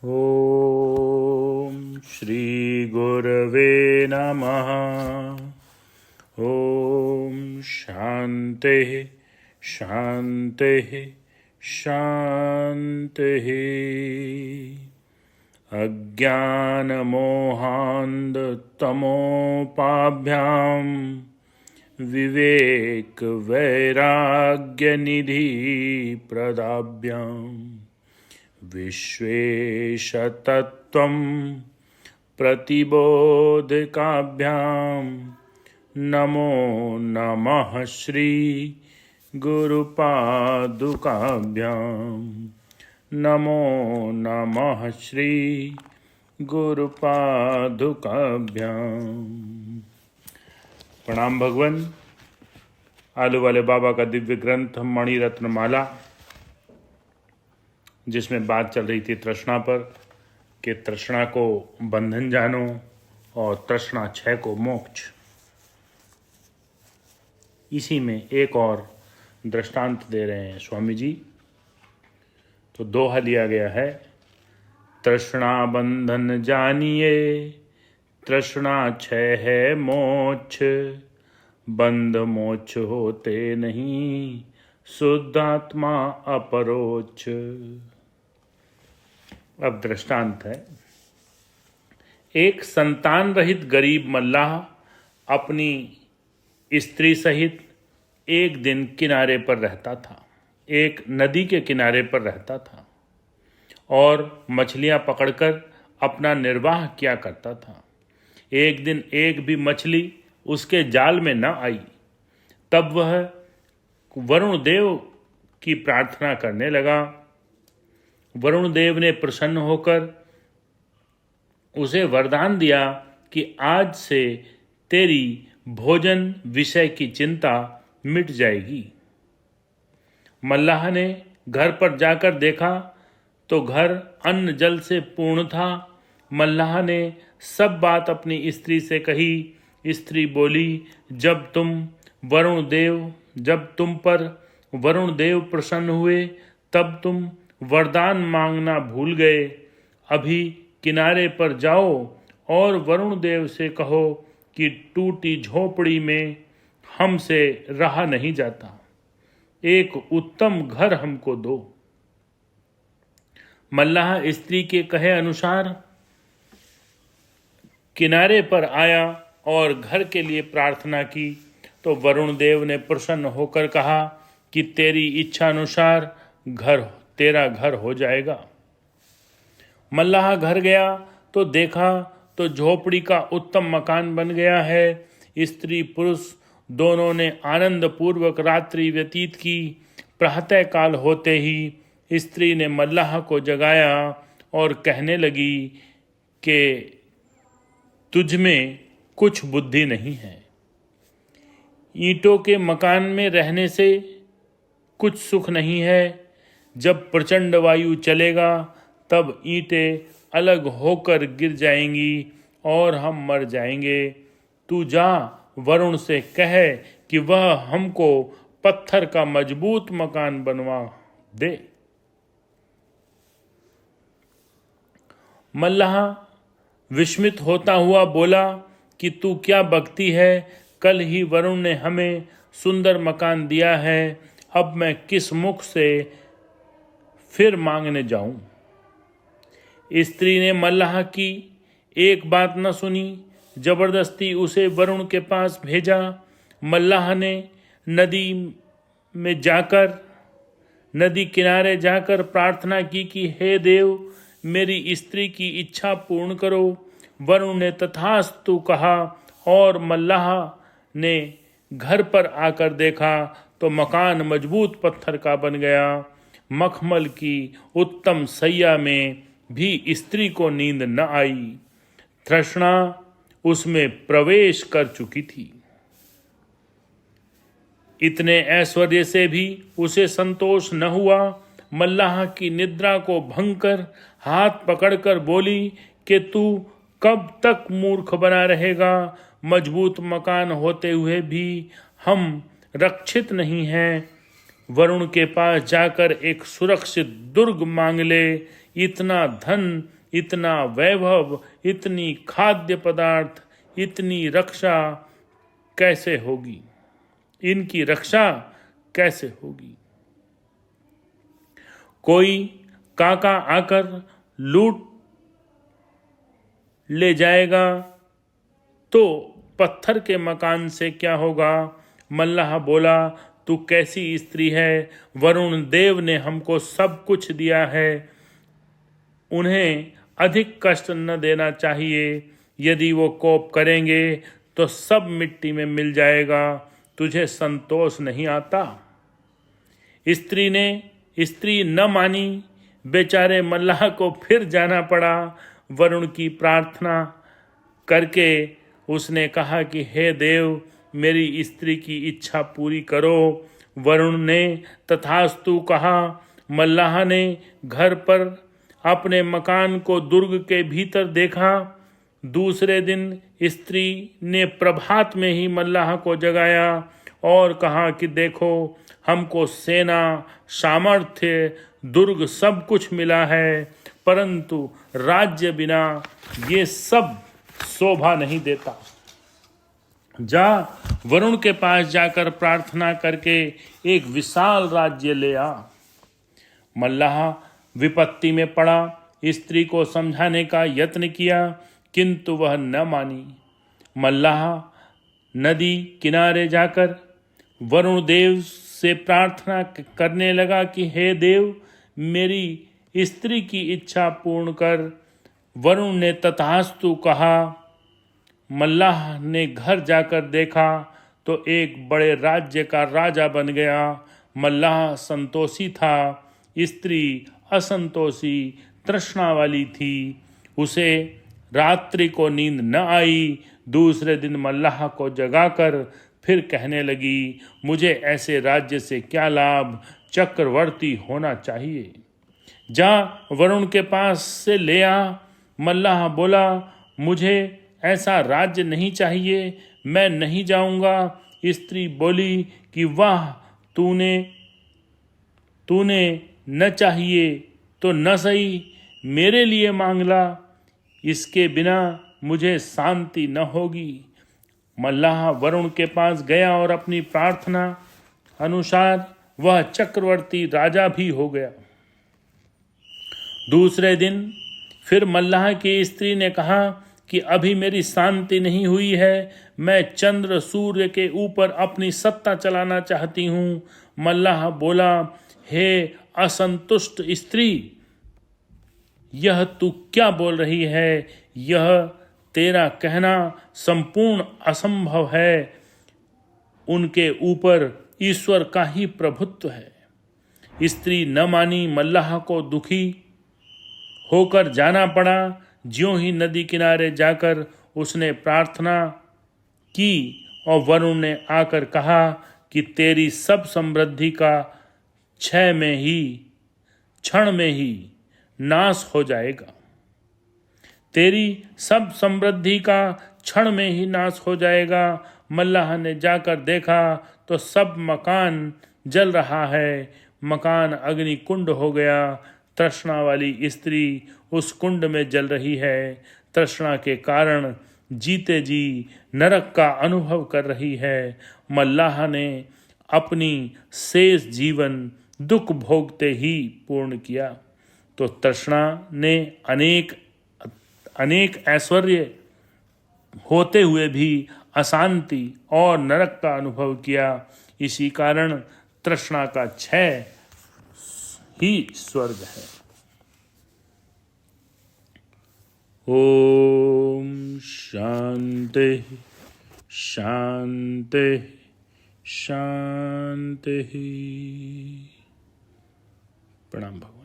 ॐ श्री गुरवे नमः। ॐ शान्तिः शान्तिः शान्तिः। अज्ञानमोहान्धतमोपाभ्यां विवेकवैराग्यनिधि प्रदाभ्यां विश्वेशतत्त्वं प्रतिबोधकाभ्यां नमो नमः श्री गुरुपादुकाभ्यां नमो नमः श्री गुरुपादुकाभ्यां। प्रणाम भगवान। आलू वाले बाबा का दिव्य ग्रंथ मणिरत्न माला, जिसमें बात चल रही थी तृष्णा पर, कि तृष्णा को बंधन जानो और तृष्णा क्षय को मोक्ष। इसी में एक और दृष्टांत दे रहे हैं स्वामी जी। तो दोहा लिया गया है, तृष्णा बंधन जानिए, तृष्णा क्षय है मोक्ष, बंध मोक्ष होते नहीं, शुद्धात्मा अपरोक्ष। अब दृष्टांत है, एक संतान रहित गरीब मल्लाह अपनी स्त्री सहित एक दिन किनारे पर रहता था, एक नदी के किनारे पर रहता था और मछलियां पकड़कर अपना निर्वाह किया करता था। एक दिन एक भी मछली उसके जाल में न आई, तब वह वरुण देव की प्रार्थना करने लगा। वरुण देव ने प्रसन्न होकर उसे वरदान दिया कि आज से तेरी भोजन विषय की चिंता मिट जाएगी। मल्लाह ने घर पर जाकर देखा तो घर अन्न जल से पूर्ण था। मल्लाह ने सब बात अपनी स्त्री से कही। स्त्री बोली, जब तुम पर वरुण देव प्रसन्न हुए तब तुम वरदान मांगना भूल गए। अभी किनारे पर जाओ और वरुण देव से कहो कि टूटी झोपड़ी में हमसे रहा नहीं जाता, एक उत्तम घर हमको दो। मल्लाह स्त्री के कहे अनुसार किनारे पर आया और घर के लिए प्रार्थना की। तो वरुण देव ने प्रसन्न होकर कहा कि तेरी इच्छा अनुसार तेरा घर हो जाएगा। मल्लाह घर गया तो देखा तो झोपड़ी का उत्तम मकान बन गया है। स्त्री पुरुष दोनों ने आनंद पूर्वक रात्रि व्यतीत की। प्रातः काल होते ही स्त्री ने मल्लाह को जगाया और कहने लगी कि तुझ में कुछ बुद्धि नहीं है। ईंटों के मकान में रहने से कुछ सुख नहीं है। जब प्रचंड वायु चलेगा तब ईंटें अलग होकर गिर जाएंगी और हम मर जाएंगे। तू जा वरुण से कह कि वह हमको पत्थर का मजबूत मकान बनवा दे। मल्लाह विस्मित होता हुआ बोला कि तू क्या बकती है? कल ही वरुण ने हमें सुंदर मकान दिया है, अब मैं किस मुख से फिर मांगने जाऊं? स्त्री ने मल्लाह की एक बात न सुनी, जबरदस्ती उसे वरुण के पास भेजा। मल्लाह ने नदी किनारे जाकर प्रार्थना की कि हे देव, मेरी स्त्री की इच्छा पूर्ण करो। वरुण ने तथास्तु कहा और मल्लाह ने घर पर आकर देखा तो मकान मजबूत पत्थर का बन गया। मखमल की उत्तम सैया में भी स्त्री को नींद न आई। तृष्णा उसमें प्रवेश कर चुकी थी। इतने ऐश्वर्य से भी उसे संतोष न हुआ। मल्लाह की निद्रा को भंग कर हाथ पकड़कर बोली कि तू कब तक मूर्ख बना रहेगा? मजबूत मकान होते हुए भी हम रक्षित नहीं हैं। वरुण के पास जाकर एक सुरक्षित दुर्ग मांग ले, इतना धन, इतना वैभव, इतनी खाद्य पदार्थ, इतनी रक्षा कैसे होगी? इनकी रक्षा कैसे होगी? कोई काका आकर लूट ले जाएगा तो पत्थर के मकान से क्या होगा? मल्लाह बोला, तू कैसी स्त्री है? वरुण देव ने हमको सब कुछ दिया है, उन्हें अधिक कष्ट न देना चाहिए। यदि वो कोप करेंगे तो सब मिट्टी में मिल जाएगा। तुझे संतोष नहीं आता? स्त्री न मानी। बेचारे मल्लाह को फिर जाना पड़ा। वरुण की प्रार्थना करके उसने कहा कि हे देव, मेरी स्त्री की इच्छा पूरी करो। वरुण ने तथास्तु कहा। मल्लाह ने घर पर अपने मकान को दुर्ग के भीतर देखा। दूसरे दिन स्त्री ने प्रभात में ही मल्लाह को जगाया और कहा कि देखो, हमको सेना, सामर्थ्य, दुर्ग सब कुछ मिला है, परंतु राज्य बिना ये सब शोभा नहीं देता। जा, वरुण के पास जाकर प्रार्थना करके एक विशाल राज्य ले आ। मल्लाह विपत्ति में पड़ा। स्त्री को समझाने का यत्न किया, किंतु वह न मानी। मल्लाह नदी किनारे जाकर वरुण देव से प्रार्थना करने लगा कि हे देव, मेरी स्त्री की इच्छा पूर्ण कर। वरुण ने तथास्तु कहा। मल्लाह ने घर जाकर देखा तो एक बड़े राज्य का राजा बन गया। मल्लाह संतोषी था, स्त्री असंतोषी, तृष्णा वाली थी। उसे रात्रि को नींद न आई। दूसरे दिन मल्लाह को जगाकर फिर कहने लगी, मुझे ऐसे राज्य से क्या लाभ? चक्रवर्ती होना चाहिए। जा, वरुण के पास से ले आ। मल्लाह बोला, मुझे ऐसा राज्य नहीं चाहिए, मैं नहीं जाऊंगा। स्त्री बोली कि वाह, तूने न चाहिए तो न सही, मेरे लिए मांगला, इसके बिना मुझे शांति न होगी। मल्लाह वरुण के पास गया और अपनी प्रार्थना अनुसार वह चक्रवर्ती राजा भी हो गया। दूसरे दिन फिर मल्लाह की स्त्री ने कहा कि अभी मेरी शांति नहीं हुई है, मैं चंद्र सूर्य के ऊपर अपनी सत्ता चलाना चाहती हूँ। मल्लाह बोला, हे असंतुष्ट स्त्री, यह तू क्या बोल रही है? यह तेरा कहना संपूर्ण असंभव है। उनके ऊपर ईश्वर का ही प्रभुत्व है। स्त्री न मानी। मल्लाह को दुखी होकर जाना पड़ा। ज्यों ही नदी किनारे जाकर उसने प्रार्थना की और वरुण ने आकर कहा कि तेरी सब समृद्धि का क्षण में ही नाश हो जाएगा। तेरी सब समृद्धि का क्षण में ही नाश हो जाएगा। मल्लाह ने जाकर देखा तो सब मकान जल रहा है। मकान अग्नि कुंड हो गया। तृष्णा वाली स्त्री उस कुंड में जल रही है। तृष्णा के कारण जीते जी नरक का अनुभव कर रही है। मल्लाह ने अपनी शेष जीवन दुख भोगते ही पूर्ण किया। तो तृष्णा ने अनेक ऐश्वर्य होते हुए भी अशांति और नरक का अनुभव किया। इसी कारण तृष्णा का क्षय ही स्वर्ग है। ओम शांति शांति शांति। प्रणाम भगवान।